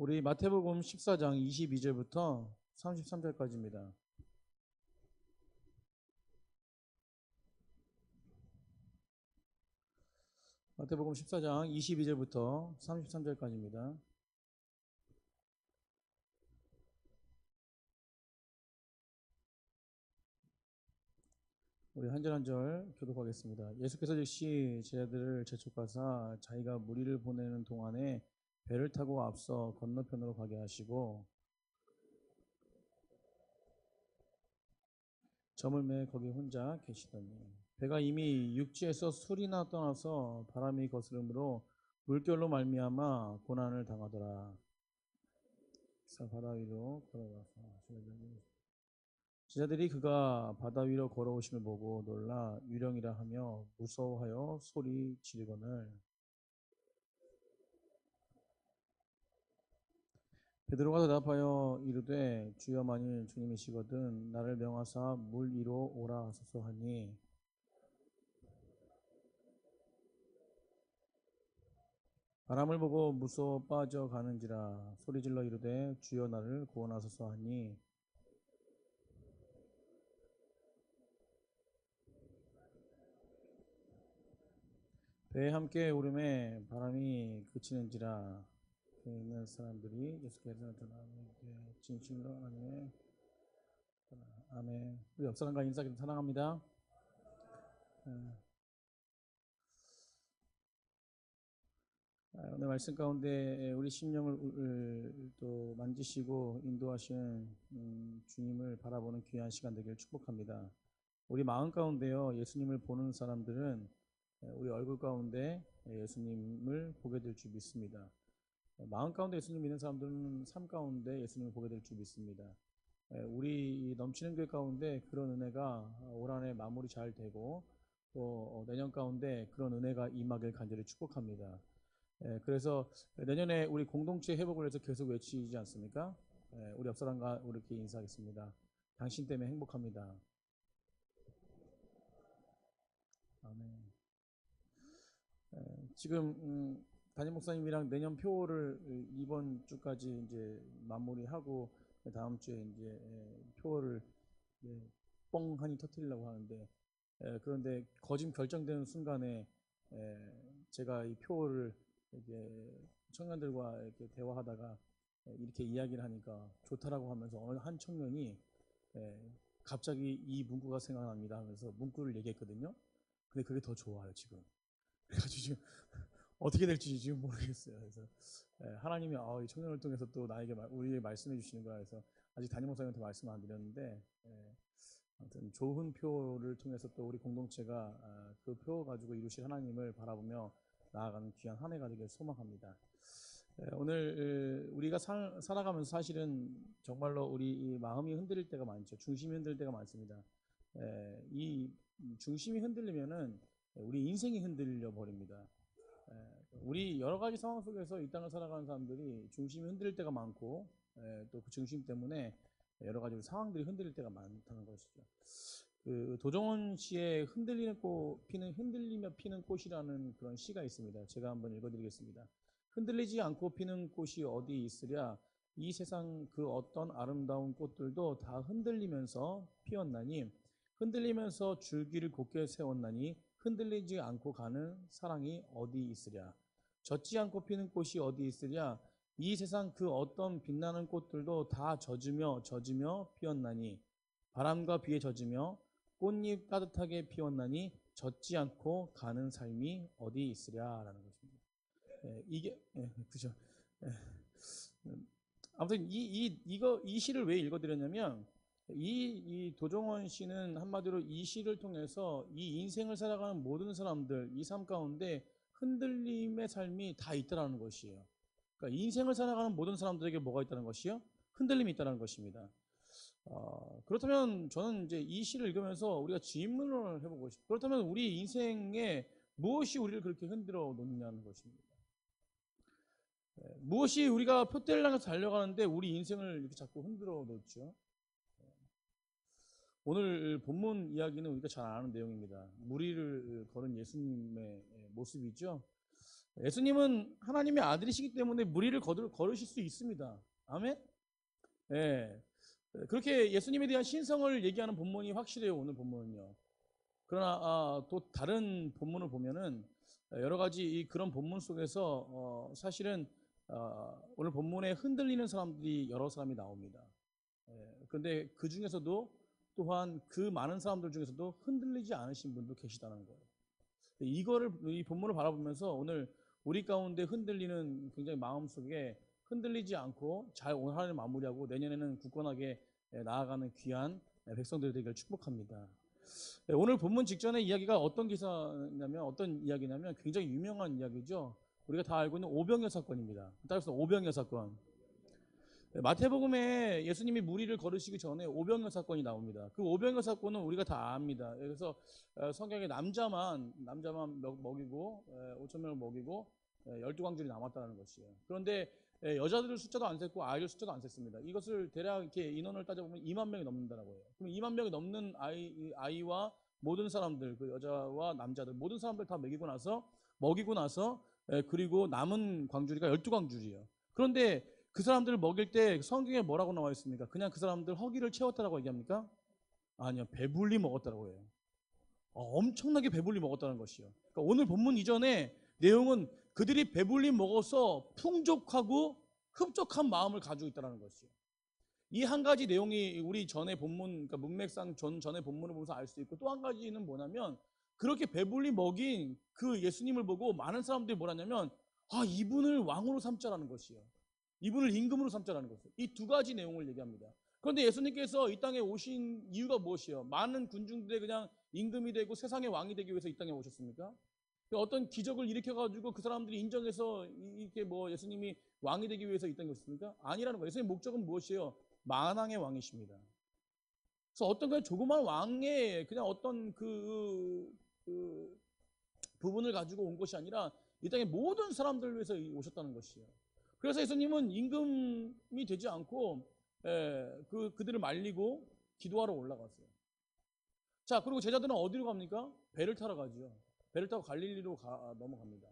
우리 마태복음 14장 22절부터 33절까지입니다. 마태복음 14장 22절부터 33절까지입니다. 우리 한 절 한 절 교독하겠습니다. 예수께서 즉시 제자들을 재촉하사 자기가 무리를 보내는 동안에 배를 타고 앞서 건너편으로 가게 하시고 저물매 거기 혼자 계시더니 배가 이미 육지에서 술이나 떠나서 바람이 거스름으로 물결로 말미암아 고난을 당하더라. 그래서 바다 위로 걸어가서 제자들이 그가 바다 위로 걸어오심을 보고 놀라 유령이라 하며 무서워하여 소리 지르거늘 베드로가 대답하여 이르되 주여 만일 주님이시거든 나를 명하사 물 위로 오라 하소서 하니 바람을 보고 무서워 빠져가는지라 소리질러 이르되 주여 나를 구원하소서 하니 배에 함께 오름에 바람이 그치는지라 배에 있는 사람들이 예수께서 전하되 진실로 아멘. 아멘. 우리 옆 사람과 인사기도 사랑합니다. 오늘 말씀 가운데 우리 심령을 또 만지시고 인도하시는 주님을 바라보는 귀한 시간 되기를 축복합니다. 우리 마음 가운데요 예수님을 보는 사람들은 우리 얼굴 가운데 예수님을 보게 될 줄 믿습니다. 마음 가운데 예수님 믿는 사람들은 삶 가운데 예수님을 보게 될 줄 믿습니다. 우리 넘치는 교회 가운데 그런 은혜가 올 한해 마무리 잘 되고 또 내년 가운데 그런 은혜가 임하길 간절히 축복합니다. 그래서 내년에 우리 공동체 회복을 해서 계속 외치지 않습니까? 우리 옆 사람과 이렇게 인사하겠습니다. 당신 때문에 행복합니다. 아멘. 지금 담임 목사님이랑 내년 표를 이번 주까지 이제 마무리하고 다음 주에 이제 표를 뻥하니 터뜨리려고 하는데 그런데 거짐 결정되는 순간에 제가 이 표를 이렇게 청년들과 이렇게 대화하다가 이렇게 이야기를 하니까 좋다라고 하면서 어느 한 청년이 갑자기 이 문구가 생각납니다 하면서 문구를 얘기했거든요. 근데 그게 더 좋아요 지금. 그래가지고 지금 어떻게 될지 지금 모르겠어요. 그래서 하나님이 이 청년을 통해서 또 나에게 우리에게 말씀해 주시는 거라 해서 아직 담임 목사님한테 말씀 안 드렸는데 아무튼 좋은 표를 통해서 또 우리 공동체가 그 표 가지고 이루실 하나님을 바라보며 나아가는 귀한 한 해가 되길 소망합니다. 오늘 우리가 살아가면서 사실은 정말로 우리 마음이 흔들릴 때가 많죠. 중심이 흔들릴 때가 많습니다. 이 중심이 흔들리면은 우리 인생이 흔들려 버립니다. 우리 여러 가지 상황 속에서 이 땅을 살아가는 사람들이 중심이 흔들릴 때가 많고 또 그 중심 때문에 여러 가지 상황들이 흔들릴 때가 많다는 것이죠. 그 도정원 씨의 흔들리며 피는 꽃이라는 그런 시가 있습니다. 제가 한번 읽어드리겠습니다. 흔들리지 않고 피는 꽃이 어디 있으랴 이 세상 그 어떤 아름다운 꽃들도 다 흔들리면서 피었나니 흔들리면서 줄기를 곧게 세웠나니 흔들리지 않고 가는 사랑이 어디 있으랴 젖지 않고 피는 꽃이 어디 있으랴 이 세상 그 어떤 빛나는 꽃들도 다 젖으며 피었나니 바람과 비에 젖으며 꽃잎 따뜻하게 피웠나니 젖지 않고 가는 삶이 어디 있으랴라는 것입니다. 이게 그죠. 아무튼 이 시를 왜 읽어드렸냐면 이 도정원 씨는 한마디로 이 시를 통해서 이 인생을 살아가는 모든 사람들 이 삶 가운데 흔들림의 삶이 다 있다라는 것이에요. 그러니까 인생을 살아가는 모든 사람들에게 뭐가 있다는 것이요? 흔들림이 있다는 것입니다. 그렇다면 저는 이제 이 시를 읽으면서 우리가 질문을 해보고 싶어요. 그렇다면 우리 인생에 무엇이 우리를 그렇게 흔들어 놓느냐는 것입니다. 무엇이 우리가 표대를 향해서 달려가는데 우리 인생을 이렇게 자꾸 흔들어 놓죠? 오늘 본문 이야기는 우리가 잘 아는 내용입니다. 무리를 걸은 예수님의 모습이죠. 예수님은 하나님의 아들이시기 때문에 무리를 걸으실 수 있습니다. 아멘? 예. 그렇게 예수님에 대한 신성을 얘기하는 본문이 확실해요, 오늘 본문은요. 그러나 또 다른 본문을 보면은 여러 가지 그런 본문 속에서 사실은 오늘 본문에 흔들리는 사람들이 여러 사람이 나옵니다. 그런데 그 중에서도 또한 그 많은 사람들 중에서도 흔들리지 않으신 분도 계시다는 거예요. 이 본문을 바라보면서 오늘 우리 가운데 흔들리는 굉장히 마음속에 흔들리지 않고 잘 오늘 하루를 마무리하고 내년에는 굳건하게 나아가는 귀한 백성들이 되기를 축복합니다. 오늘 본문 직전의 이야기가 어떤 이야기냐면 굉장히 유명한 이야기죠. 우리가 다 알고 있는 오병이어 사건입니다. 따라서 오병이어 사건. 마태복음에 예수님이 무리를 걸으시기 전에 오병이어 사건이 나옵니다. 그 오병이어 사건은 우리가 다 압니다. 그래서 성경에 남자만 먹이고 5천 명을 먹이고 12광줄이 남았다는 것이에요. 그런데 여자들 숫자도 안 셌고 아이들 숫자도 안 셌습니다. 이것을 대략 이렇게 인원을 따져보면 2만 명이 넘는다고 해요. 그럼 2만 명이 넘는 아이와 모든 사람들, 그 여자와 남자들 모든 사람들 다 먹이고 나서 그리고 남은 광주리가 12광주리예요. 그런데 그 사람들을 먹일 때 성경에 뭐라고 나와 있습니까? 그냥 그 사람들 허기를 채웠다라고 얘기합니까? 아니요, 배불리 먹었다라고 해요. 엄청나게 배불리 먹었다는 것이요. 그러니까 오늘 본문 이전에 내용은 그들이 배불리 먹어서 풍족하고 흡족한 마음을 가지고 있다는 것이요. 이 한 가지 내용이 우리 전의 본문, 그러니까 문맥상 전의 본문을 보면서 알 수 있고, 또 한 가지는 뭐냐면 그렇게 배불리 먹인 그 예수님을 보고 많은 사람들이 뭐라냐면 이분을 왕으로 삼자라는 것이요. 이분을 임금으로 삼자라는 것이요. 이 두 가지 내용을 얘기합니다. 그런데 예수님께서 이 땅에 오신 이유가 무엇이요? 많은 군중들의 그냥 임금이 되고 세상의 왕이 되기 위해서 이 땅에 오셨습니까? 어떤 기적을 일으켜가지고 그 사람들이 인정해서 이렇게 뭐 예수님이 왕이 되기 위해서 이 땅에 오셨습니까? 아니라는 거예요. 예수님의 목적은 무엇이에요? 만왕의 왕이십니다. 그래서 어떤 그냥 조그만 왕의 그냥 어떤 그 부분을 가지고 온 것이 아니라 이 땅의 모든 사람들을 위해서 오셨다는 것이에요. 그래서 예수님은 임금이 되지 않고 그들을 말리고 기도하러 올라갔어요. 자, 그리고 제자들은 어디로 갑니까? 배를 타러 가죠. 배를 타고 갈릴리로 넘어갑니다.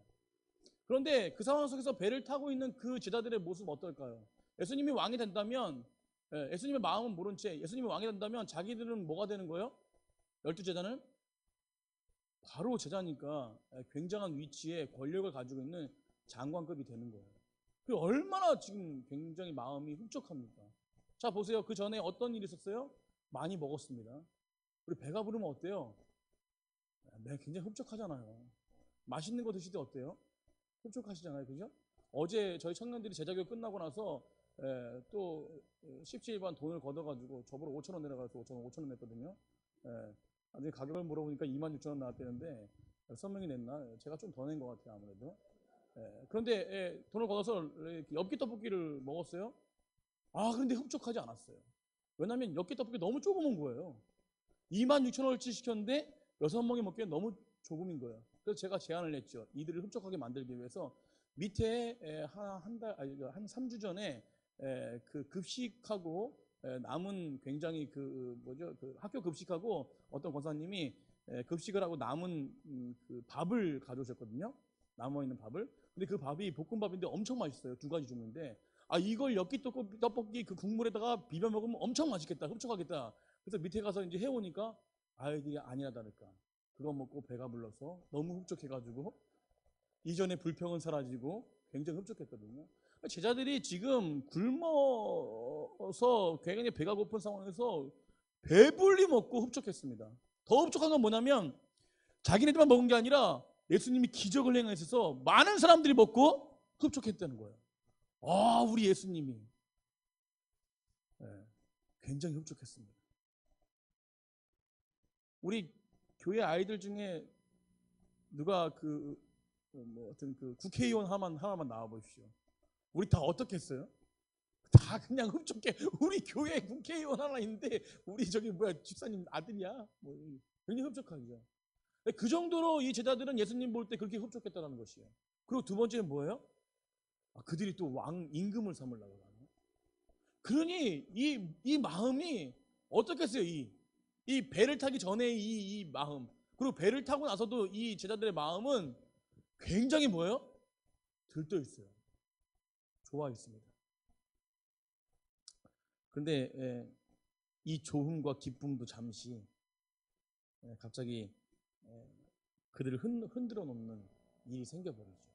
그런데 그 상황 속에서 배를 타고 있는 그 제자들의 모습 어떨까요? 예수님이 왕이 된다면 예수님의 마음은 모른 채 예수님이 왕이 된다면 자기들은 뭐가 되는 거예요? 12제자는 바로 제자니까 굉장한 위치에 권력을 가지고 있는 장관급이 되는 거예요. 그 얼마나 지금 굉장히 마음이 흡족합니까? 자, 보세요. 그 전에 어떤 일이 있었어요? 많이 먹었습니다. 우리 배가 부르면 어때요? 굉장히 흡족하잖아요. 맛있는 거 드실 때 어때요? 흡족하시잖아요. 그죠? 어제 저희 청년들이 제자교육 끝나고 나서 또 17반 돈을 걷어가지고 저보러 5천 원 내려가서 5천 원 냈거든요. 나중에 가격을 물어보니까 26,000원 나왔다는데 선명히 냈나? 제가 좀 더 낸 것 같아요. 아무래도. 그런데 돈을 걷어서 엽기 떡볶이를 먹었어요. 그런데 흡족하지 않았어요. 왜냐하면 엽기 떡볶이 너무 조그만 거예요. 26,000원어치 시켰는데 6명이 먹기엔 너무 조금인 거예요. 그래서 제가 제안을 했죠. 이들을 흡족하게 만들기 위해서 밑에 한 3주 전에 그 급식하고 남은 굉장히 그 학교 급식하고 어떤 권사님이 급식을 하고 남은 그 밥을 가져오셨거든요. 남아있는 밥을. 근데 그 밥이 볶음밥인데 엄청 맛있어요. 2가지 줬는데 이걸 엽기 떡볶이 그 국물에다가 비벼 먹으면 엄청 맛있겠다. 흡족하겠다. 그래서 밑에 가서 이제 해오니까 아이들이 아니라 다를까. 그거 먹고 배가 불러서 너무 흡족해가지고 이전의 불평은 사라지고 굉장히 흡족했거든요. 제자들이 지금 굶어서 굉장히 배가 고픈 상황에서 배불리 먹고 흡족했습니다. 더 흡족한 건 뭐냐면 자기네들만 먹은 게 아니라 예수님이 기적을 행하셔서 많은 사람들이 먹고 흡족했다는 거예요. 우리 예수님이 굉장히 흡족했습니다. 우리 교회 아이들 중에 누가 하여튼 국회의원 하나만 나와 보십시오. 우리 다 어떻게 했어요? 다 그냥 흡족해. 우리 교회 국회의원 하나 있는데 우리 집사님 아들이야? 굉장히 흡족하죠. 그 정도로 이 제자들은 예수님 볼 때 그렇게 흡족했다는 것이에요. 그리고 두 번째는 뭐예요? 그들이 또 왕 임금을 삼으려고 하는. 그러니 이 마음이 어떻겠어요? 이 배를 타기 전에 이 마음, 그리고 배를 타고 나서도 이 제자들의 마음은 굉장히 뭐예요? 들떠 있어요. 좋아 있습니다. 그런데 이 조음과 기쁨도 잠시 갑자기 그들을 흔들어 놓는 일이 생겨버리죠.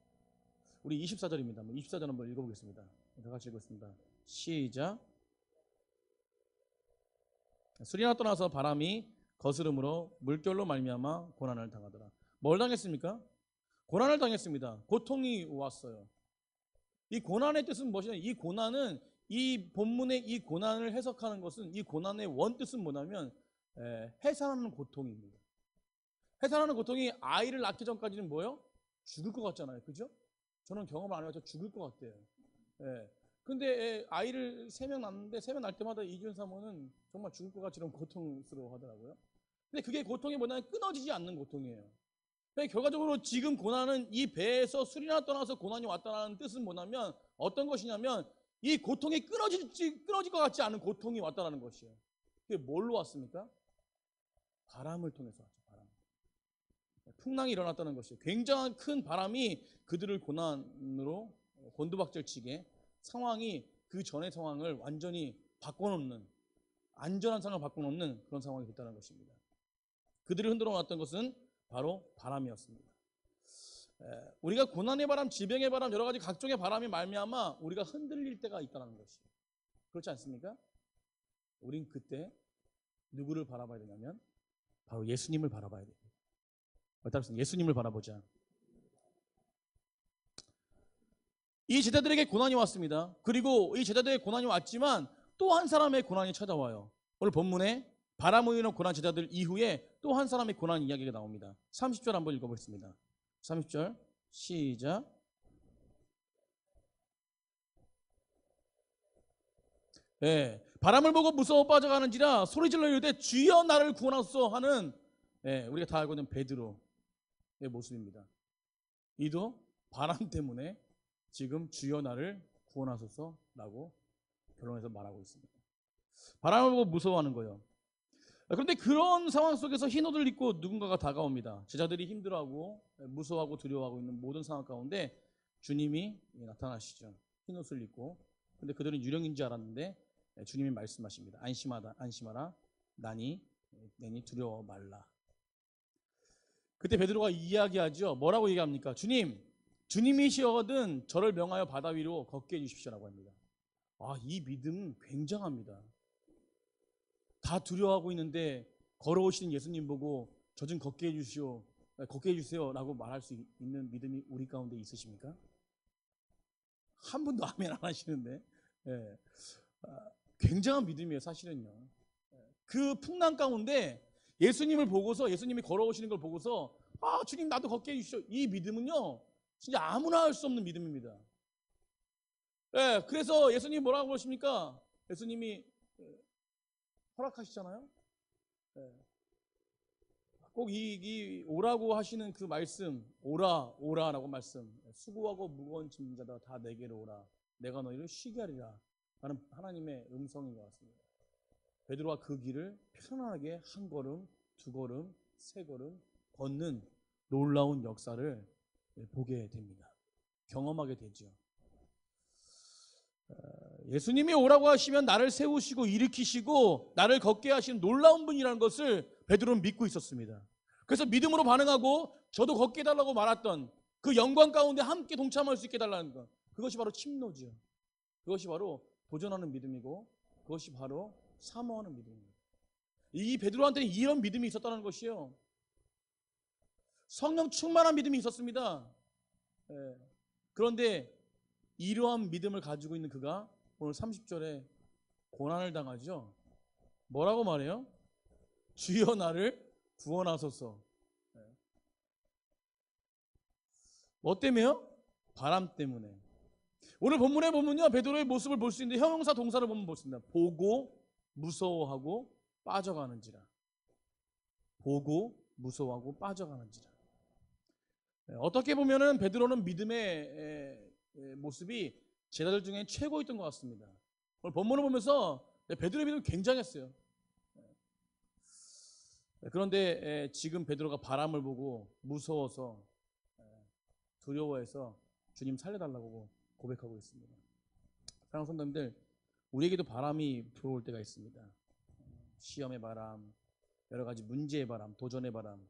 우리 24절입니다. 24절 한번 읽어보겠습니다. 다 같이 읽겠습니다. 시작. 수리나 떠나서 바람이 거스름으로 물결로 말미암아 고난을 당하더라. 뭘 당했습니까? 고난을 당했습니다. 고통이 왔어요. 이 고난의 뜻은 무엇이냐? 이 고난은, 이 본문의 이 고난을 해석하는 것은, 이 고난의 원뜻은 뭐냐면 해산하는 고통입니다. 해산하는 고통이 아이를 낳기 전까지는 뭐예요? 죽을 것 같잖아요. 그죠? 저는 경험을 안 해서 죽을 것 같아요. 근데 아이를 3명 낳는데 3명 낳을 때마다 이준 사모는 정말 죽을 것 같이 고통스러워 하더라고요. 근데 그게 고통이 뭐냐면 끊어지지 않는 고통이에요. 그러니까 결과적으로 지금 고난은 이 배에서 술이나 떠나서 고난이 왔다는 뜻은 뭐냐면 어떤 것이냐면 이 고통이 끊어질 것 같지 않은 고통이 왔다는 것이에요. 그게 뭘로 왔습니까? 바람을 통해서 왔죠. 바람. 풍랑이 일어났다는 것이에요. 굉장한 큰 바람이 그들을 고난으로 곤두박질치게 상황이 그 전의 상황을 완전히 바꿔놓는, 안전한 상황을 바꿔놓는 그런 상황이 됐다는 것입니다. 그들을 흔들어 놨던 것은 바로 바람이었습니다. 우리가 고난의 바람, 질병의 바람, 여러 가지 각종의 바람이 말미암아 우리가 흔들릴 때가 있다는 것이에요. 그렇지 않습니까? 우린 그때 누구를 바라봐야 되냐면 바로 예수님을 바라봐야 됩니다. 따라서 예수님을 바라보자. 이 제자들에게 고난이 왔습니다. 그리고 이 제자들에게 고난이 왔지만 또 한 사람의 고난이 찾아와요. 오늘 본문에 바람으로 인한 고난 제자들 이후에 또 한 사람의 고난 이야기가 나옵니다. 30절 한번 읽어보겠습니다. 30절 시작. 바람을 보고 무서워 빠져가는지라 소리질러 이르되 주여 나를 구원하소서 하는 우리가 다 알고 있는 베드로의 모습입니다. 이도 바람 때문에 지금 주여 나를 구원하소서라고 결론에서 말하고 있습니다. 바람을 보고 무서워하는 거예요. 그런데 그런 상황 속에서 흰 옷을 입고 누군가가 다가옵니다. 제자들이 힘들어하고 무서워하고 두려워하고 있는 모든 상황 가운데 주님이 나타나시죠. 흰 옷을 입고. 근데 그들은 유령인 줄 알았는데 주님이 말씀하십니다. 안심하라. 내니 두려워 말라. 그때 베드로가 이야기하죠. 뭐라고 얘기합니까? 주님이시거든 저를 명하여 바다 위로 걷게 해주십시오라고 합니다. 이 믿음 굉장합니다. 다 두려워하고 있는데 걸어오시는 예수님 보고 저 좀 걷게 해주세요라고 말할 수 있는 믿음이 우리 가운데 있으십니까? 한 분도 아멘 안 하시는데 굉장한 믿음이에요. 사실은요. 그 풍랑 가운데 예수님을 보고서, 예수님이 걸어오시는 걸 보고서 주님 나도 걷게 해주시오. 이 믿음은요 진짜 아무나 할 수 없는 믿음입니다. 그래서 예수님이 뭐라고 그러십니까? 예수님이 허락하시잖아요. 꼭 이 오라고 하시는 그 말씀, 오라라고 말씀, 수고하고 무거운 짐진 자다 다 내게로 오라, 내가 너희를 쉬게 하리라 라는 하나님의 음성인 것 같습니다. 베드로가 그 길을 편안하게 한 걸음, 두 걸음, 세 걸음 걷는 놀라운 역사를 보게 됩니다. 경험하게 되죠. 예수님이 오라고 하시면 나를 세우시고 일으키시고 나를 걷게 하시는 놀라운 분이라는 것을 베드로는 믿고 있었습니다. 그래서 믿음으로 반응하고 저도 걷게 해달라고 말했던 그 영광 가운데 함께 동참할 수 있게 해달라는 것, 그것이 바로 침노죠. 그것이 바로 도전하는 믿음이고 그것이 바로 사모하는 믿음입니다. 이 베드로한테는 이런 믿음이 있었다는 것이에요. 성령 충만한 믿음이 있었습니다. 그런데 이러한 믿음을 가지고 있는 그가 오늘 30절에 고난을 당하죠. 뭐라고 말해요? 주여 나를 구원하소서. 뭐 때문에요? 바람 때문에. 오늘 본문에 보면요, 베드로의 모습을 볼 수 있는데 형용사 동사를 보면 볼 수 있습니다. 보고 무서워하고 빠져가는지라. 보고 무서워하고 빠져가는지라. 어떻게 보면은 베드로는 믿음의 모습이 제자들 중에 최고였던 것 같습니다. 오늘 본문을 보면서 베드로의 믿음이 굉장했어요. 그런데 지금 베드로가 바람을 보고 무서워서 두려워해서 주님 살려달라고 고백하고 있습니다. 사랑하는 성도님들, 우리에게도 바람이 불어올 때가 있습니다. 시험의 바람, 여러 가지 문제의 바람, 도전의 바람.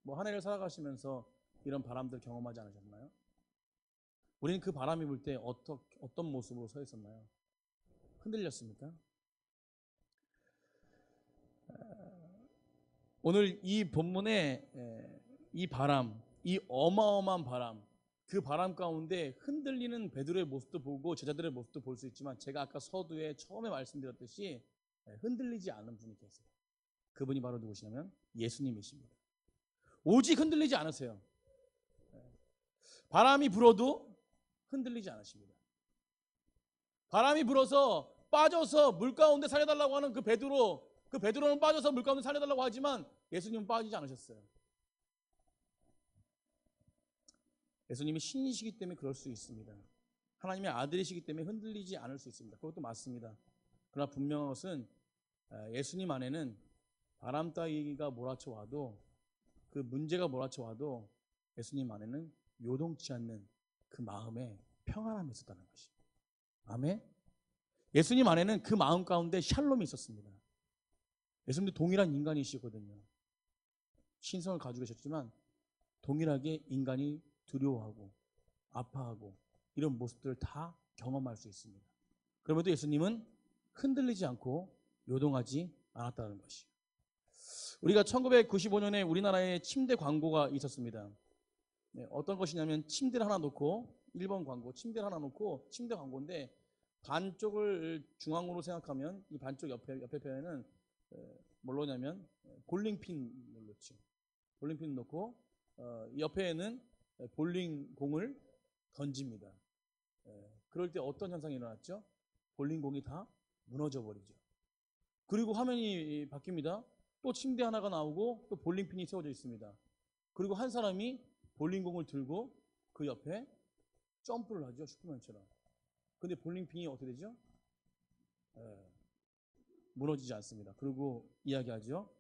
뭐 한 해를 살아가시면서 이런 바람들 경험하지 않으셨나요? 우리는 그 바람이 불 때 어떤 모습으로 서 있었나요? 흔들렸습니까? 오늘 이 본문에 이 바람, 이 어마어마한 바람, 그 바람 가운데 흔들리는 베드로의 모습도 보고 제자들의 모습도 볼 수 있지만, 제가 아까 서두에 처음에 말씀드렸듯이 흔들리지 않은 분이 계세요. 그분이 바로 누구시냐면 예수님이십니다. 오직 흔들리지 않으세요. 바람이 불어도 흔들리지 않으십니다. 바람이 불어서 빠져서 물 가운데 살려달라고 하는 그 베드로는 빠져서 물 가운데 살려달라고 하지만 예수님은 빠지지 않으셨어요. 예수님이 신이시기 때문에 그럴 수 있습니다. 하나님의 아들이시기 때문에 흔들리지 않을 수 있습니다. 그것도 맞습니다. 그러나 분명한 것은 예수님 안에는 바람 따위가 몰아쳐와도, 그 문제가 몰아쳐와도 예수님 안에는 요동치 않는 그 마음에 평안함이 있었다는 것입니다. 아멘. 예수님 안에는 그 마음 가운데 샬롬이 있었습니다. 예수님도 동일한 인간이시거든요. 신성을 가지고 계셨지만 동일하게 인간이 두려워하고 아파하고 이런 모습들을 다 경험할 수 있습니다. 그럼에도 예수님은 흔들리지 않고 요동하지 않았다는 것이요. 우리가 1995년에 우리나라에 침대 광고가 있었습니다. 어떤 것이냐면, 침대를 하나 놓고, 일본 광고, 침대를 하나 놓고 침대 광고인데, 반쪽을 중앙으로 생각하면 이 반쪽 옆에 편에는 뭘로냐면 볼링핀을 놓죠. 볼링핀을 놓고 옆에는 볼링공을 던집니다. 그럴 때 어떤 현상이 일어났죠? 볼링공이 다 무너져 버리죠. 그리고 화면이 바뀝니다. 또 침대 하나가 나오고 또 볼링핀이 세워져 있습니다. 그리고 한 사람이 볼링공을 들고 그 옆에 점프를 하죠. 슈퍼맨처럼. 근데 볼링핀이 어떻게 되죠? 무너지지 않습니다. 그리고 이야기하죠.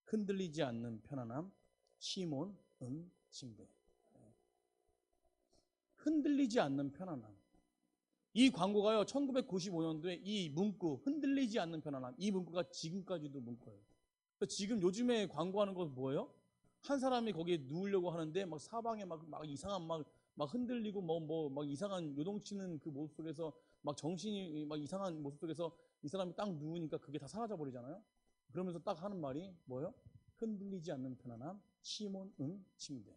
흔들리지 않는 편안함, 시몬 침대. 흔들리지 않는 편안함. 이 광고가요, 1995년도에 이 문구, 흔들리지 않는 편안함, 이 문구가 지금까지도 문구예요. 지금 요즘에 광고하는 것은 뭐예요? 한 사람이 거기에 누우려고 하는데 막 사방에 막 이상한 막 흔들리고 막 이상한 요동치는 그 모습 속에서 막 정신이 막 이상한 모습 속에서 이 사람이 딱 누우니까 그게 다 사라져 버리잖아요. 그러면서 딱 하는 말이 뭐예요? 흔들리지 않는 편안함, 시몬 침대.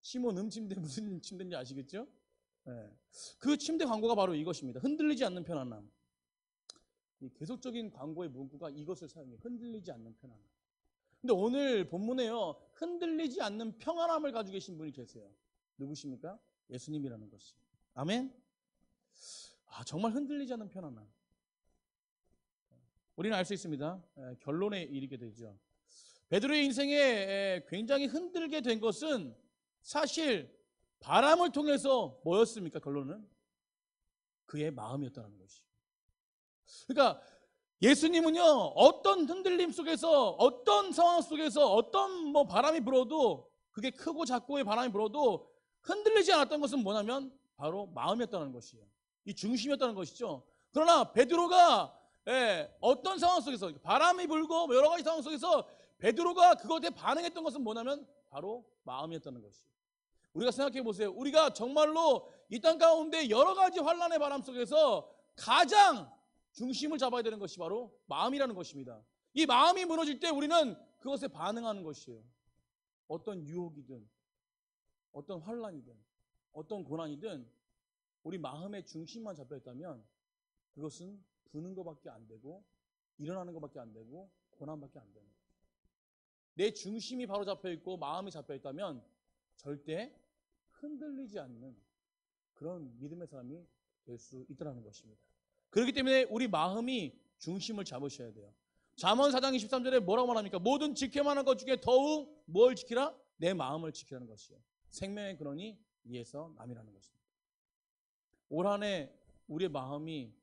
시몬 침대 무슨 침대인지 아시겠죠? 그 침대 광고가 바로 이것입니다. 흔들리지 않는 편안함. 계속적인 광고의 문구가 이것을 사용해요. 흔들리지 않는 편안함. 근데 오늘 본문에요, 흔들리지 않는 평안함을 가지고 계신 분이 계세요. 누구십니까? 예수님이라는 것이. 아멘? 정말 흔들리지 않는 편안함. 우리는 알 수 있습니다. 결론에 이르게 되죠. 베드로의 인생에 굉장히 흔들게 된 것은 사실 바람을 통해서 뭐였습니까? 결론은 그의 마음이었다는 것이. 그러니까 예수님은요, 어떤 흔들림 속에서, 어떤 상황 속에서, 어떤 바람이 불어도, 그게 크고 작고의 바람이 불어도 흔들리지 않았던 것은 뭐냐면 바로 마음이었다는 것이에요. 이 중심이었다는 것이죠. 그러나 베드로가 어떤 상황 속에서, 바람이 불고 여러 가지 상황 속에서 베드로가 그것에 반응했던 것은 뭐냐면 바로 마음이었다는 것이에요. 우리가 생각해 보세요. 우리가 정말로 이 땅 가운데 여러 가지 환난의 바람 속에서 가장 중심을 잡아야 되는 것이 바로 마음이라는 것입니다. 이 마음이 무너질 때 우리는 그것에 반응하는 것이에요. 어떤 유혹이든 어떤 환난이든 어떤 고난이든 우리 마음의 중심만 잡혀 있다면 그것은 부는 것밖에 안 되고 일어나는 것밖에 안 되고 고난밖에 안 되는 거예요. 내 중심이 바로 잡혀 있고 마음이 잡혀 있다면 절대 흔들리지 않는 그런 믿음의 사람이 될 수 있다는 것입니다. 그렇기 때문에 우리 마음이 중심을 잡으셔야 돼요. 잠언 4장 23절에 뭐라고 말합니까? 모든 지켜만 한 것 중에 더욱 뭘 지키라? 내 마음을 지키라는 것이요. 생명의 근원이 이에서 남이라는 것입니다. 올 한 해 우리의 마음이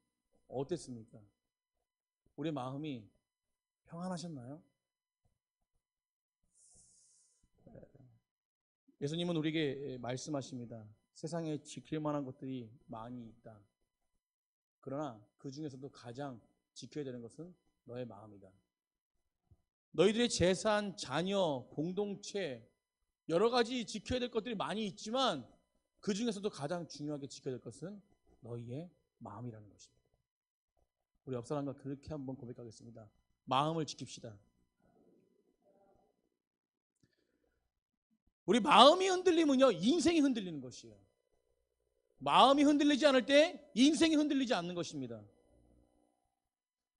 어땠습니까? 우리의 마음이 평안하셨나요? 예수님은 우리에게 말씀하십니다. 세상에 지킬 만한 것들이 많이 있다. 그러나 그 중에서도 가장 지켜야 되는 것은 너의 마음이다. 너희들의 재산, 자녀, 공동체 여러 가지 지켜야 될 것들이 많이 있지만 그 중에서도 가장 중요하게 지켜야 될 것은 너희의 마음이라는 것입니다. 우리 옆 사람과 그렇게 한번 고백하겠습니다. 마음을 지킵시다. 우리 마음이 흔들리면요, 인생이 흔들리는 것이에요. 마음이 흔들리지 않을 때 인생이 흔들리지 않는 것입니다.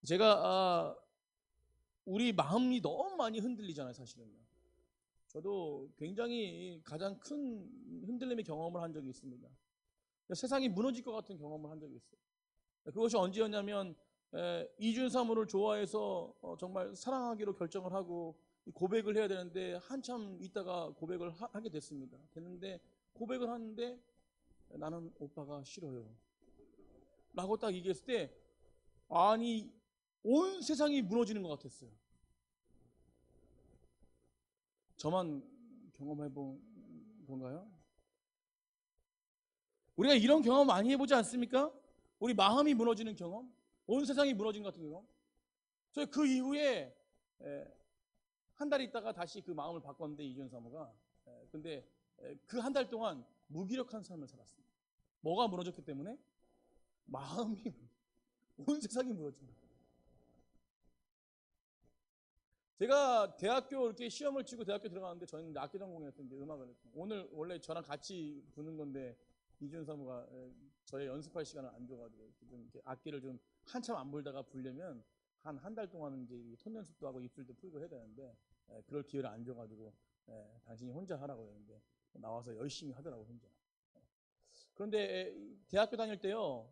제가 우리 마음이 너무 많이 흔들리잖아요, 사실은요. 저도 굉장히 가장 큰 흔들림의 경험을 한 적이 있습니다. 세상이 무너질 것 같은 경험을 한 적이 있어요. 그것이 언제였냐면 이준사모를 좋아해서 정말 사랑하기로 결정을 하고 고백을 해야 되는데 한참 있다가 고백을 하게 됐습니다. 됐는데 고백을 하는데 나는 오빠가 싫어요 라고 딱 얘기했을 때 아니 온 세상이 무너지는 것 같았어요. 저만 경험해 본 건가요? 우리가 이런 경험 많이 해보지 않습니까? 우리 마음이 무너지는 경험, 온 세상이 무너진 것 같은 경험. 저희 그 이후에 한 달 있다가 다시 그 마음을 바꿨는데 이준 사모가 근데 그 한 달 동안 무기력한 삶을 살았습니다. 뭐가 무너졌기 때문에? 마음이 온 세상이 무너진 거예요. 제가 대학교 이렇게 시험을 치고 대학교 들어가는데 저는 악기 전공이었는데 음악을 했어요. 오늘 원래 저랑 같이 부는 건데 이준 사모가 저의 연습할 시간을 안 줘가지고 좀 이렇게 악기를 좀 한참 안 불다가 부려면 한 달 동안은 이제 톤 연습도 하고 입술도 풀고 해야 되는데 그럴 기회를 안 줘가지고 당신이 혼자 하라고 했는데 나와서 열심히 하더라고 혼자. 그런데 대학교 다닐 때요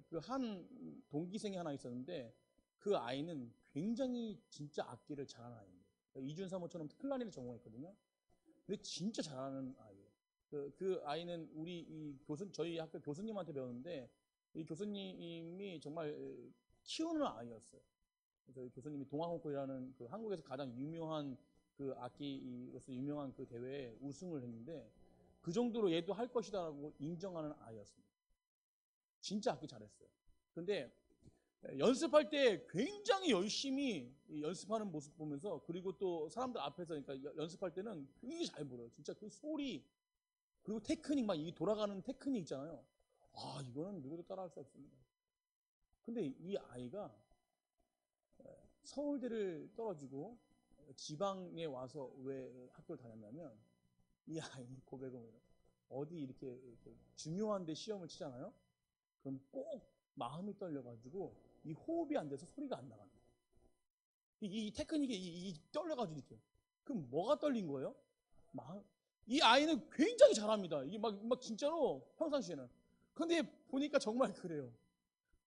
그 한 동기생이 하나 있었는데 그 아이는 굉장히 진짜 악기를 잘하는 아이입니다. 이준사모처럼 클라리넷 전공했거든요. 근데 진짜 잘하는 아이예요. 그 아이는 우리 저희 학교 교수님한테 배웠는데 이 교수님이 정말 키우는 아이였어요. 저희 교수님이 동아홍콩이라는 그 한국에서 가장 유명한 그 악기로서 유명한 그 대회에 우승을 했는데 그 정도로 얘도 할 것이다라고 인정하는 아이였습니다. 진짜 악기 잘했어요. 근데 연습할 때 굉장히 열심히 연습하는 모습 보면서 그리고 또 사람들 앞에서 그러니까 연습할 때는 굉장히 잘 불어요. 진짜 그 소리 그리고 테크닉 막 이 돌아가는 테크닉 있잖아요. 아 이거는 누구도 따라할 수 없습니다. 근데 이 아이가 서울대를 떨어지고 지방에 와서 왜 학교를 다녔냐면 이 아이 고백은 어디 이렇게 중요한 데 시험을 치잖아요. 그럼 꼭 마음이 떨려가지고 이 호흡이 안 돼서 소리가 안 나가는 거예요. 이 테크닉이 떨려가지고 이렇게. 그럼 뭐가 떨린 거예요? 마음. 이 아이는 굉장히 잘합니다. 이게 막 진짜로 평상시에는. 근데 보니까 정말 그래요.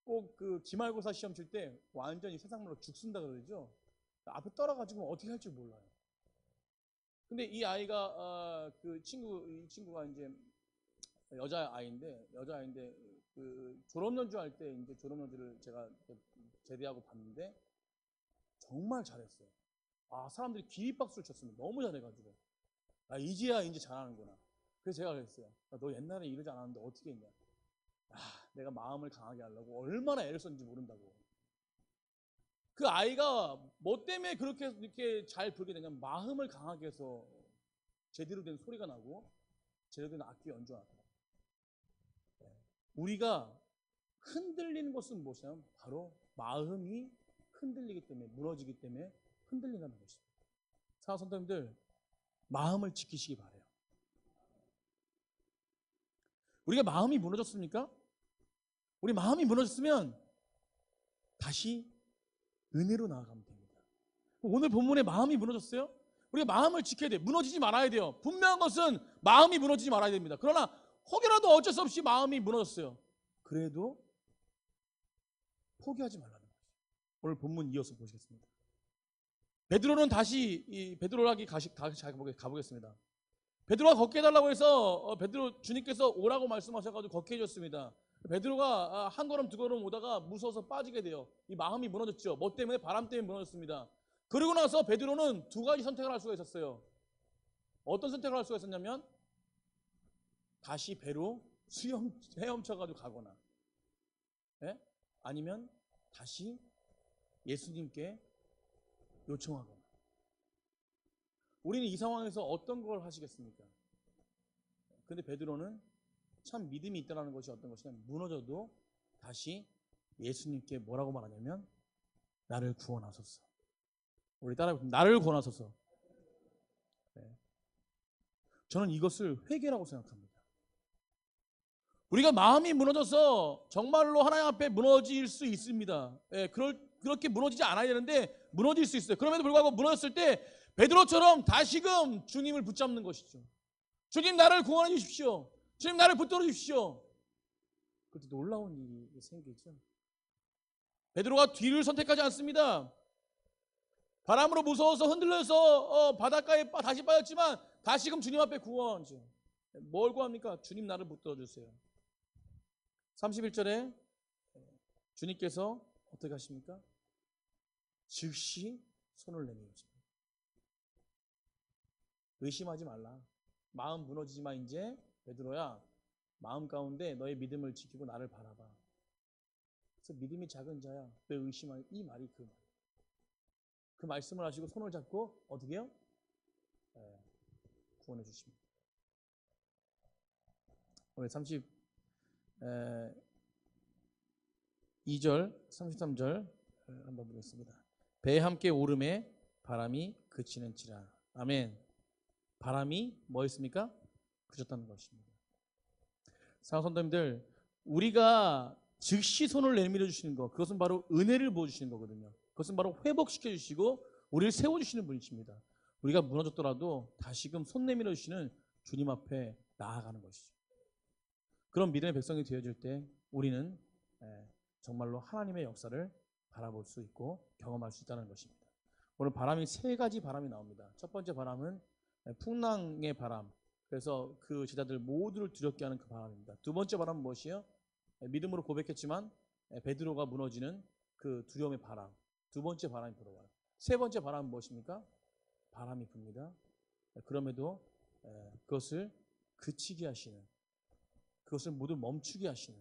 꼭 그 기말고사 시험 칠 때 완전히 세상말로 죽순다 그러죠. 앞에 떨어가지고 어떻게 할 줄 몰라요. 근데 이 아이가 이 친구가 이제 여자아이인데 그 졸업연주 할 때 이제 졸업연주를 제가 제대하고 봤는데 정말 잘했어요. 아 사람들이 기립박수를 쳤습니다. 너무 잘해가지고 아 이제야 이제 잘하는구나. 그래서 제가 그랬어요. 너 옛날에 이러지 않았는데 어떻게 했냐. 아 내가 마음을 강하게 하려고 얼마나 애를 썼는지 모른다고. 그 아이가 뭐 때문에 그렇게 이렇게 잘 부르게 되냐면 마음을 강하게 해서 제대로 된 소리가 나고 제대로 된 악기 연주가 나더라고요. 우리가 흔들리는 것은 무엇이냐면 바로 마음이 흔들리기 때문에 무너지기 때문에 흔들린다는 것입니다. 사랑하는 성도님들 마음을 지키시기 바라요. 우리가 마음이 무너졌습니까? 우리 마음이 무너졌으면 다시 은혜로 나아가면 됩니다. 오늘 본문에 마음이 무너졌어요? 우리가 마음을 지켜야 돼요. 무너지지 말아야 돼요. 분명한 것은 마음이 무너지지 말아야 됩니다. 그러나 혹여라도 어쩔 수 없이 마음이 무너졌어요. 그래도 포기하지 말라는 거죠. 오늘 본문 이어서 보시겠습니다. 베드로는 다시 베드로에게 가보겠습니다. 베드로가 걷게 해달라고 해서 베드로 주님께서 오라고 말씀하셔가지고 걷게 해줬습니다. 베드로가 한 걸음 두 걸음 오다가 무서워서 빠지게 돼요. 이 마음이 무너졌죠. 뭐 때문에? 바람 때문에 무너졌습니다. 그리고 나서 베드로는 두 가지 선택을 할 수가 있었어요. 어떤 선택을 할 수가 있었냐면 다시 배로 헤엄쳐가지고 가거나, 예? 아니면 다시 예수님께 요청하거나. 우리는 이 상황에서 어떤 걸 하시겠습니까? 근데 베드로는 참 믿음이 있다는 것이 어떤 것이냐면, 무너져도 다시 예수님께 뭐라고 말하냐면, 나를 구원하소서. 우리 따라해보면, 나를 구원하소서. 네. 저는 이것을 회개라고 생각합니다. 우리가 마음이 무너져서 정말로 하나님 앞에 무너질 수 있습니다. 예, 그렇게 무너지지 않아야 되는데 무너질 수 있어요. 그럼에도 불구하고 무너졌을 때 베드로처럼 다시금 주님을 붙잡는 것이죠. 주님, 나를 구원해 주십시오. 주님, 나를 붙들어 주십시오. 그때 놀라운 일이 생기죠. 베드로가 뒤를 선택하지 않습니다. 바람으로 무서워서 흔들려서 바닷가에 다시 빠졌지만 다시금 주님 앞에 구원하죠. 뭘 구합니까? 주님, 나를 붙들어 주세요. 31절에 주님께서 어떻게 하십니까? 즉시 손을 내밀으십니다. 의심하지 말라. 마음 무너지지 마. 이제 베드로야, 마음 가운데 너의 믿음을 지키고 나를 바라봐. 그래서 믿음이 작은 자야, 왜 의심하니? 이 말이 그 말. 그 말씀을 하시고 손을 잡고 어떻게 해요? 구원해 주십니다. 오늘 32절, 33절 한번 보겠습니다. 배에 함께 오름에 바람이 그치는지라. 아멘. 바람이 뭐 했습니까? 그쳤다는 것입니다. 사랑하는 성도님들, 우리가 즉시 손을 내밀어 주시는 것, 그것은 바로 은혜를 부어주시는 거거든요. 그것은 바로 회복시켜 주시고 우리를 세워주시는 분이십니다. 우리가 무너졌더라도 다시금 손 내밀어 주시는 주님 앞에 나아가는 것이죠. 그런 믿음의 백성이 되어질 때 우리는 정말로 하나님의 역사를 바라볼 수 있고 경험할 수 있다는 것입니다. 오늘 바람이 세 가지 바람이 나옵니다. 첫 번째 바람은 풍랑의 바람, 그래서 그 제자들 모두를 두렵게 하는 그 바람입니다. 두 번째 바람은 무엇이에요? 믿음으로 고백했지만 베드로가 무너지는 그 두려움의 바람, 두 번째 바람이 불어와요. 세 번째 바람은 무엇입니까? 바람이 붑니다. 그럼에도 그것을 그치게 하시는, 그것을 모두 멈추게 하시는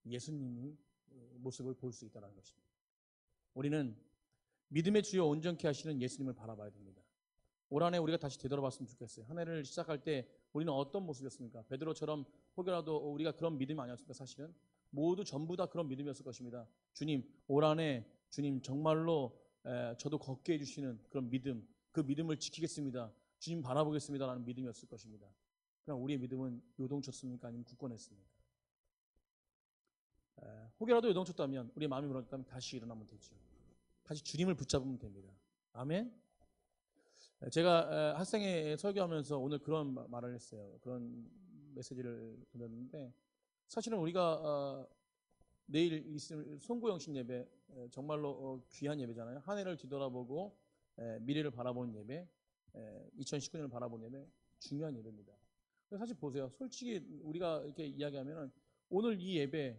예수님의 모습을 볼 수 있다는 것입니다. 우리는 믿음의 주여 온전케 하시는 예수님을 바라봐야 됩니다. 올 한 해 우리가 다시 되돌아봤으면 좋겠어요. 한 해를 시작할 때 우리는 어떤 모습이었습니까? 베드로처럼 혹여라도 우리가 그런 믿음이 아니었습니까? 사실은 모두 전부 다 그런 믿음이었을 것입니다. 주님, 올 한 해 주님 정말로 저도 걷게 해주시는 그런 믿음, 그 믿음을 지키겠습니다. 주님 바라보겠습니다 라는 믿음이었을 것입니다. 그럼 우리의 믿음은 요동쳤습니까? 아니면 굳건했습니까? 혹여라도 요동쳤다면, 우리의 마음이 무너졌다면 다시 일어나면 되죠. 다시 주님을 붙잡으면 됩니다. 아멘. 제가 학생회 설교하면서 오늘 그런 말을 했어요. 그런 메시지를 드렸는데, 사실은 우리가 내일 있을 송구영신 예배, 정말로 귀한 예배잖아요. 한 해를 뒤돌아보고 미래를 바라보는 예배, 2019년을 바라보는 예배, 중요한 예배입니다. 사실 보세요. 솔직히 우리가 이렇게 이야기하면 오늘 이 예배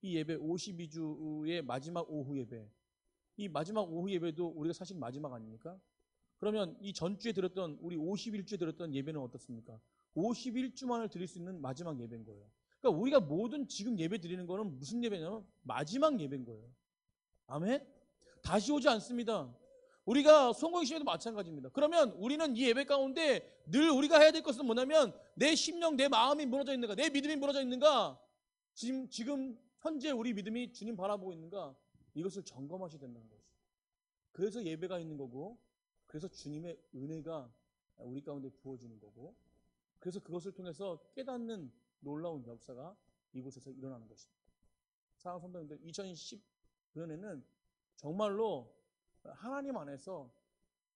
52주의 마지막 오후 예배, 이 마지막 오후 예배도 우리가 사실 마지막 아닙니까? 그러면 이 전주에 드렸던, 우리 51주에 드렸던 예배는 어떻습니까? 51주만을 드릴 수 있는 마지막 예배인 거예요. 그러니까 우리가 모든 지금 예배 드리는 거는 무슨 예배냐면 마지막 예배인 거예요. 아멘? 다시 오지 않습니다. 우리가 송구영신에도 마찬가지입니다. 그러면 우리는 이 예배 가운데 늘 우리가 해야 될 것은 뭐냐면, 내 심령, 내 마음이 무너져 있는가, 내 믿음이 무너져 있는가, 지금 현재 우리 믿음이 주님 바라보고 있는가, 이것을 점검하셔야 된다는 거죠. 그래서 예배가 있는 거고, 그래서 주님의 은혜가 우리 가운데 부어지는 거고, 그래서 그것을 통해서 깨닫는 놀라운 역사가 이곳에서 일어나는 것입니다. 사랑하는 성도님들, 2019년에는 정말로 하나님 안에서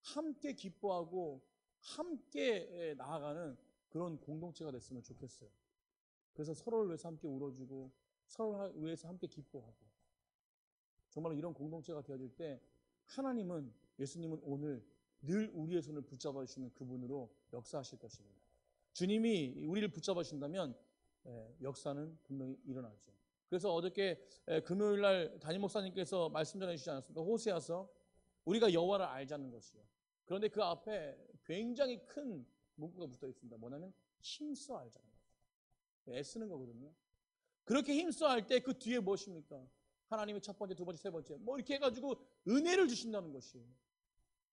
함께 기뻐하고 함께 나아가는 그런 공동체가 됐으면 좋겠어요. 그래서 서로를 위해서 함께 울어주고 서로를 위해서 함께 기뻐하고, 정말로 이런 공동체가 되어질 때 하나님은, 예수님은 오늘 늘 우리의 손을 붙잡아 주시는 그분으로 역사하실 것입니다. 주님이 우리를 붙잡아 주신다면 역사는 분명히 일어나죠. 그래서 어저께 금요일 날 담임 목사님께서 말씀 전해 주시지 않았습니까? 호세아서 우리가 여호와를 알자는 것이요. 그런데 그 앞에 굉장히 큰 문구가 붙어 있습니다. 뭐냐면 힘써 알자는 거예요. 애쓰는 거거든요. 그렇게 힘써할 때 그 뒤에 무엇입니까? 하나님이 첫 번째, 두 번째, 세 번째 뭐 이렇게 해가지고 은혜를 주신다는 것이에요.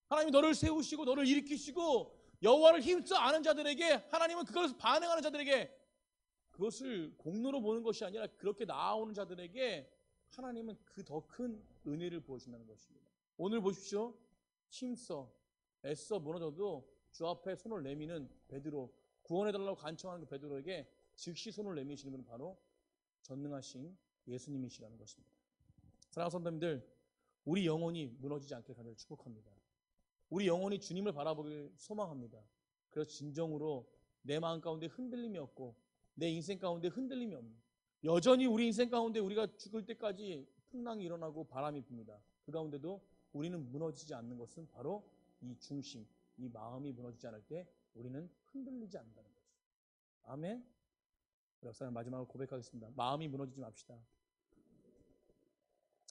하나님이 너를 세우시고 너를 일으키시고 여호와를 힘써 아는 자들에게, 하나님은 그것을 반응하는 자들에게, 그것을 공로로 보는 것이 아니라 그렇게 나아오는 자들에게 하나님은 그 더 큰 은혜를 부어주신다는 것입니다. 오늘 보십시오. 힘써 애써 무너져도 주 앞에 손을 내미는 베드로, 구원해달라고 간청하는 그 베드로에게 즉시 손을 내미시는 분은 바로 전능하신 예수님이시라는 것입니다. 사랑하는 성도님들, 우리 영혼이 무너지지 않게 간절히 축복합니다. 우리 영혼이 주님을 바라보길 소망합니다. 그래서 진정으로 내 마음 가운데 흔들림이 없고 내 인생 가운데 흔들림이 없는, 여전히 우리 인생 가운데 우리가 죽을 때까지 풍랑이 일어나고 바람이 붑니다. 그 가운데도 우리는 무너지지 않는 것은 바로 이 중심, 이 마음이 무너지지 않을 때 우리는 흔들리지 않는다는 거죠. 아멘. 역사는 마지막으로 고백하겠습니다. 마음이 무너지지 맙시다.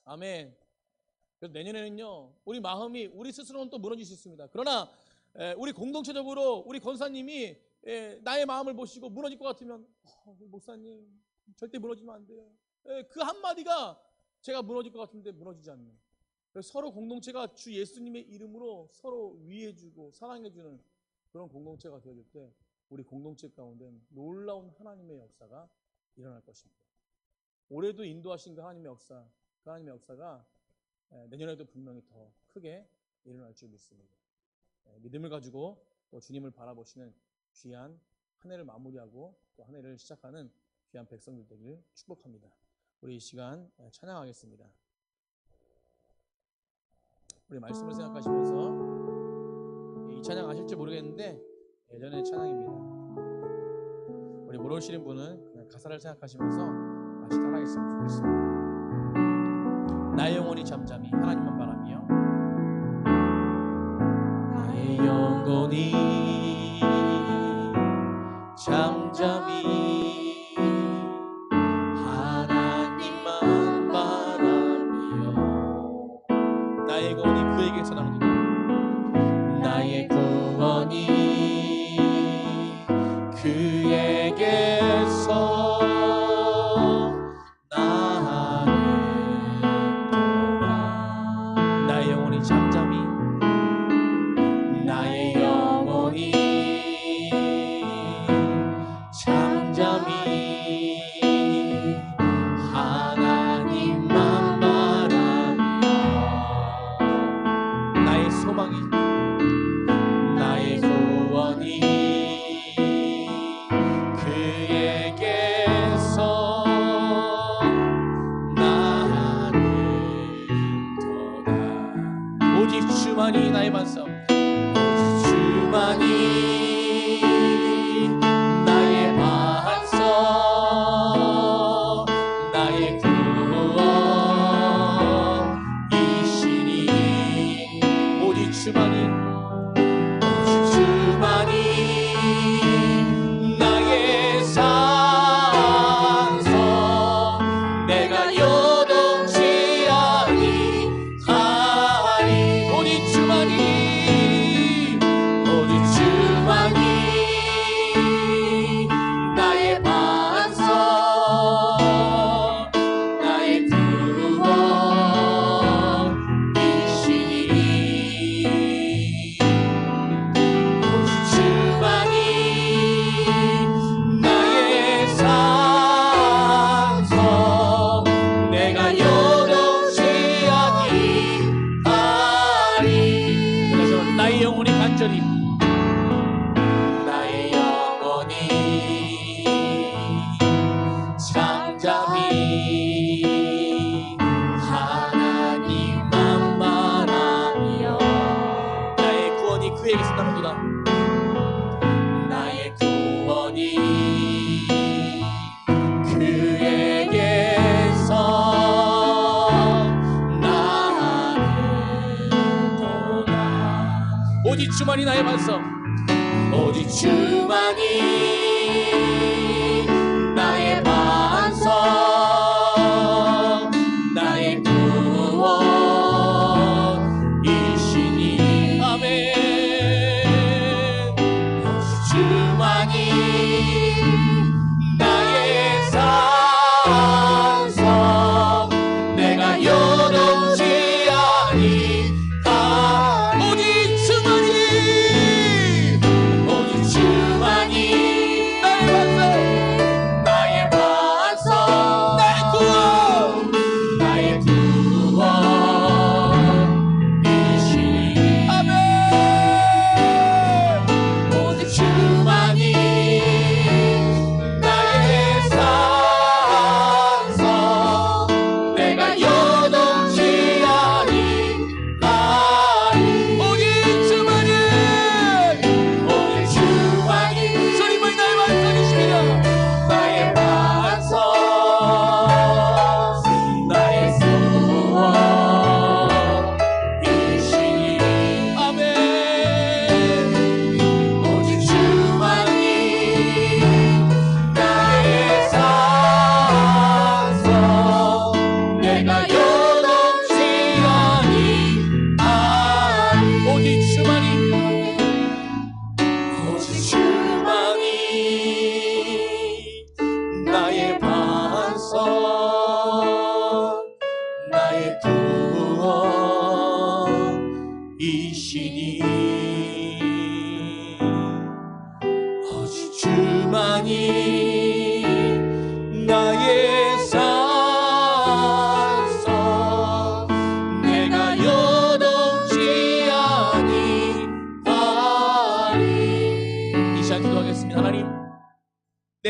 아멘. 그래서 내년에는요, 우리 마음이, 우리 스스로는 또 무너질 수 있습니다. 그러나 우리 공동체적으로 우리 권사님이 나의 마음을 보시고 무너질 것 같으면 목사님 절대 무너지면 안 돼요. 그 한마디가 제가 무너질 것 같은데 무너지지 않는, 서로 공동체가 주 예수님의 이름으로 서로 위해주고 사랑해주는 그런 공동체가 되어질 때 우리 공동체 가운데 놀라운 하나님의 역사가 일어날 것입니다. 올해도 인도하신 그 하나님의 역사, 그 하나님의 역사가 내년에도 분명히 더 크게 일어날 줄 믿습니다. 믿음을 가지고 또 주님을 바라보시는 귀한 한 해를 마무리하고 또 한 해를 시작하는 귀한 백성들 되길 축복합니다. 우리 이 시간 찬양하겠습니다. 우리 말씀을 생각하시면서, 이 찬양 아실지 모르겠는데 예전의 찬양입니다. 우리 모르시는 분은 그냥 가사를 생각하시면서 다시 따라했으면 좋겠습니다. 나의 영혼이 잠잠히 하나님만 바라며, 나의 영혼이 잠잠히 하나님만 바라며, 나의 구원이 그에게서 나오도다. 나의 구원이 그에게서 나는도다. 나의 영혼이 잠잠히, 나의 영혼이 잠잠히 하나님만 바라며, 나의 소망이, 나의 구원이 그에게서 나는도다. 오직 주만이 나의 반석, 오직 주만이 나의 반석, 나의 구원이시니. 오직 주만이, 오직 주만이 나의 산성, 내가 요동치 아니하리. 오직 주만이, 오직 주만이 나의 반석, 나의 구원이시니. 오직 주만이 나의 산성, 내가 요동치 아니하리. 그래서 나의 영혼이 간절히, 나의 영혼이 잠잠히 하나님만 바라며, 나의 구원이 그에게서 나는도다. 나의 구원이 그에게서 나는도다. 오직 주만이 나의 반석, 오직 주만이 나의 반석, 나의 구원이시니. 아멘. 오직 주만이 나의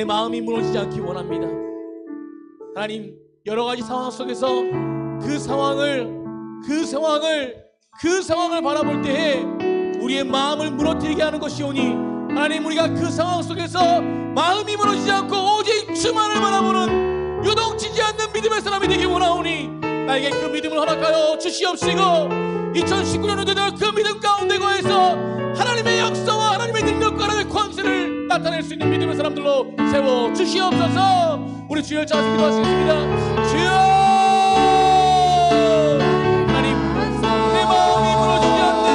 내 마음이 무너지지 않기 원합니다. 하나님, 여러 가지 상황 속에서 그 상황을 바라볼 때에 우리의 마음을 무너뜨리게 하는 것이오니, 하나님, 우리가 그 상황 속에서 마음이 무너지지 않고 오직 주만을 바라보는 요동치지 않는 믿음의 사람이 되기 원하오니, 나에게 그 믿음을 허락하여 주시옵시고, 2019년도 되는 그 믿음 가운데 거해서 하나님의 역사와 하나님의 능력과 하나님의 권세를 나타낼 수 있는 믿음의 사람들로 세워 주시옵소서. 우리 주여 짜서 기도하시겠습니다. 주여, 하나님, 내 마음이 무너지지 않는,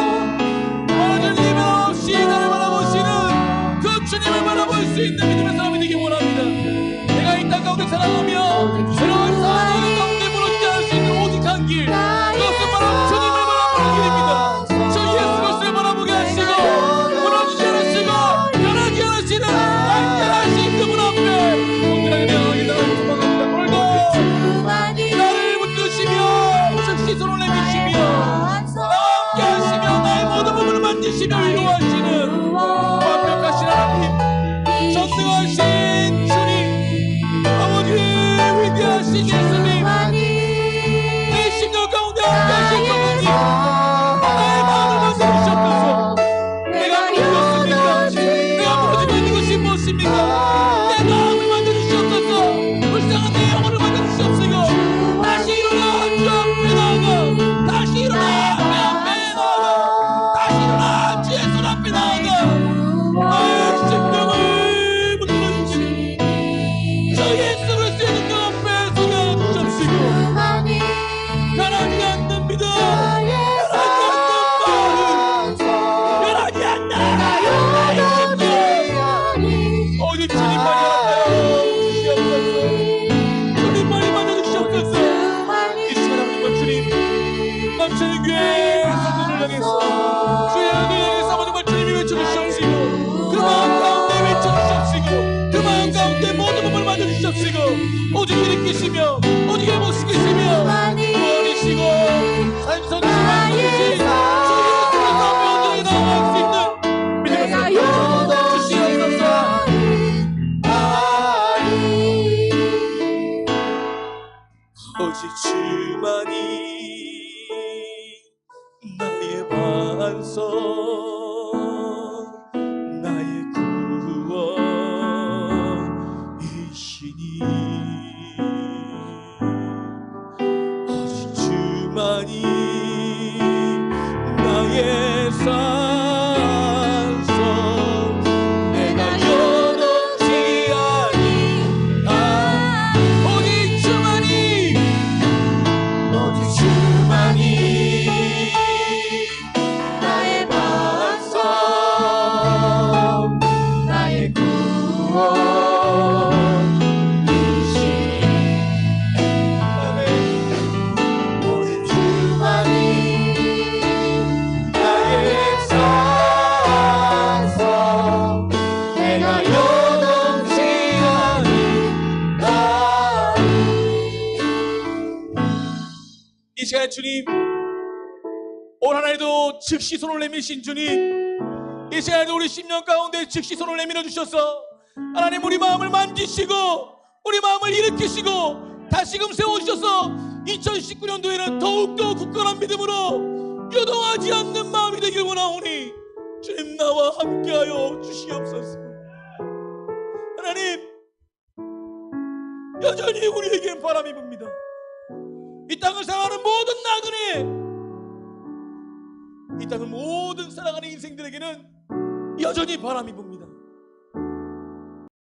완전히 예배 없이 나를 바라보시는 그 주님을 바라볼 수 있는 믿음의 사람이 되기 원합니다. 내가 이 땅 가운데 살아가며 새로운 상황 가운데 무너지지 않을 수 있는 오직 한 길, 그것은 바로 주님을 바라보는 길입니다. 주 예수 그리스도를 바라보게 하시고, 무너지지 않으시고 변하지 않으시는 완전하신 그분 앞에 동일하게 명하게 나를 도망갑니다. 오늘도 나를 붙드시며 즉시 손을 내미시며 나와 함께 하시며 나의 모든 부분을 만지시며 위로하시는 완벽하신 하나님, 전능하신 주님, 아버지 위대하신 예수님, 내 심령 가운데 함께 하신 그분이 나의 마음을 만들어주셨소서. 내가 무너졌습니까? 내가 무너지고 있는 것이 무엇입니까? 내 마음을 만들어주셨소서. 불쌍한 내 영혼을 만들어주셨으고, 다시 일어나 주 앞에 나아가, 다시 일어나 내 앞에 나아가, 다시 일어나 주의 손 앞에 나아가 나의 심령을 만들어주시고 주 예수 그리스도의 능력 앞에 서게 주십시고, 변하지 않는 믿음, 변하지 않는 마음, 변하지 않는 나의 심령, 오직 주님만이 알아요. 주시옵소서. 주님만이 만져주시옵소서. 이 시간 하나님과 주님, 남편의 교회 성도를 향해서 주의 은혜를 향해서 아버지와 주님이 외쳐주시옵시고, 그 마음 가운데 외쳐주시옵시고, 그 마음 가운데 모든 몸을 만져주시옵시고, 오직 일으키시며 오직 회복시키시며 구원이시고 삶 속에서 만드신 주 예수의 앞에 온전히 나아갈 수 있는 믿음의 사람 주시옵소서. 오직 주만이 나의 반석, 나의 구원이시니, 오직 주만이 나의 산성, 내가 여동치 아니하. 오직 주만이 나의 반석, 나의 구원이시니, 오직 주만이 나의 산성, 내가 여동치 아니하리. 이 시간에 주님, 올 한 해도 즉시 손을 내미신 주님, 이 시간에도 우리 심령 가운데 즉시 손을 내밀어 주셔서 하나님, 우리 마음을 만지시고 우리 마음을 일으키시고 다시금 세워주셔서 2019년도에는 더욱더 굳건한 믿음으로 요동하지 않는 마음이 되길 원하오니, 주님 나와 함께하여 주시옵소서. 하나님, 여전히 우리에겐 바람이 붑니다. 이 땅을 살아가는 모든 나그네, 이 땅을 모든 살아가는 인생들에게는 여전히 바람이 붑니다.